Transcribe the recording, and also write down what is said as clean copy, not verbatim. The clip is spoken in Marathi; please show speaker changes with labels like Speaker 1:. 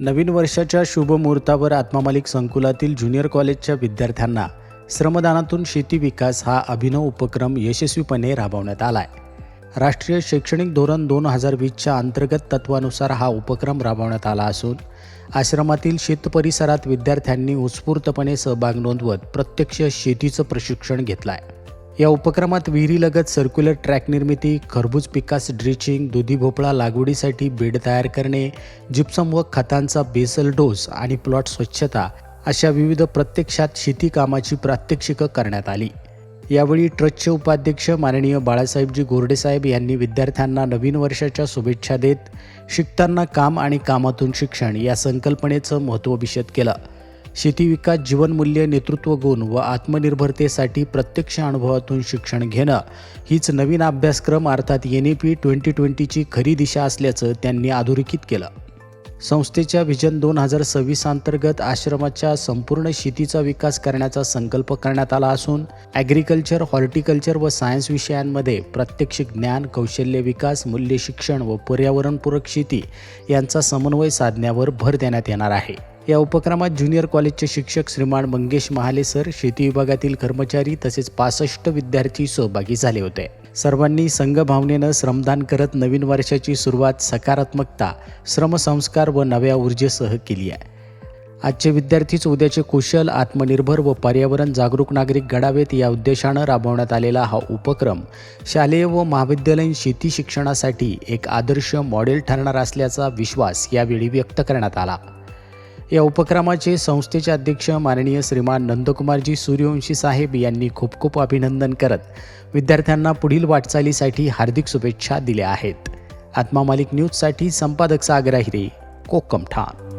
Speaker 1: नवीन वर्षाच्या शुभ मुहूर्तावर आत्मा मालिक संकुलातील ज्युनियर कॉलेजच्या विद्यार्थ्यांना श्रमदानातून शेती विकास हा अभिनव उपक्रम यशस्वीपणे राबवण्यात आला आहे. राष्ट्रीय शैक्षणिक धोरण 2020च्या अंतर्गत तत्वानुसार हा उपक्रम राबवण्यात आला असून आश्रमातील शेतपरिसरात विद्यार्थ्यांनी उत्स्फूर्तपणे सहभाग नोंदवत प्रत्यक्ष शेतीचं प्रशिक्षण घेतलं आहे. या उपक्रमात विहिरीलगत सर्क्युलर ट्रॅक निर्मिती, खरबूज पिकास ड्रिचिंग, दुधी भोपळा लागवडीसाठी बेड तयार करणे, जिप्सम व खतांचा बेसल डोस आणि प्लॉट स्वच्छता अशा विविध प्रत्यक्षात शेती कामाची प्रात्यक्षिकं करण्यात आली. यावेळी ट्रस्टचे उपाध्यक्ष माननीय बाळासाहेबजी गोरडेसाहेब यांनी विद्यार्थ्यांना नवीन वर्षाच्या शुभेच्छा देत शिकताना काम आणि कामातून शिक्षण या संकल्पनेचं महत्त्व विशद केलं. शेती विकास, जीवनमूल्य, नेतृत्व गुण व आत्मनिर्भरतेसाठी प्रत्यक्ष अनुभवातून शिक्षण घेणं हीच नवीन अभ्यासक्रम अर्थात NEP 2020ची खरी दिशा असल्याचं त्यांनी अधोरेखित केलं. संस्थेच्या व्हिजन 2026 अंतर्गत आश्रमाच्या संपूर्ण शेतीचा विकास करण्याचा संकल्प करण्यात आला असून ॲग्रिकल्चर, हॉर्टिकल्चर व सायन्स विषयांमध्ये प्रात्यक्षिक ज्ञान, कौशल्य विकास, मूल्य शिक्षण व पर्यावरणपूरक शेती यांचा समन्वय साधण्यावर भर देण्यात येणार आहे. या उपक्रमात ज्युनियर कॉलेजचे शिक्षक श्रीमान मंगेश महाले सर, शेती विभागातील कर्मचारी तसेच 65 विद्यार्थी सहभागी झाले होते. सर्वांनी संघभावनेनं श्रमदान करत नवीन वर्षाची सुरुवात सकारात्मकता, श्रमसंस्कार व नव्या ऊर्जेसह केली आहे. आजचे विद्यार्थीच उद्याचे कुशल, आत्मनिर्भर व पर्यावरण जागरूक नागरिक घडावेत या उद्देशानं राबवण्यात आलेला हा उपक्रम शालेय व महाविद्यालयीन शेती शिक्षणासाठी एक आदर्श मॉडेल ठरणार असल्याचा विश्वास यावेळी व्यक्त करण्यात आला. या उपक्रमाचे संस्थेचे अध्यक्ष माननीय श्रीमान नंदकुमारजी सूर्यवंशी साहेब यांनी खूप खूप अभिनंदन करत विद्यार्थ्यांना पुढील वाटचालीसाठी हार्दिक शुभेच्छा दिल्या आहेत. आत्मा मालिक न्यूजसाठी संपादक सागर आहिरे, कोकम ठाण.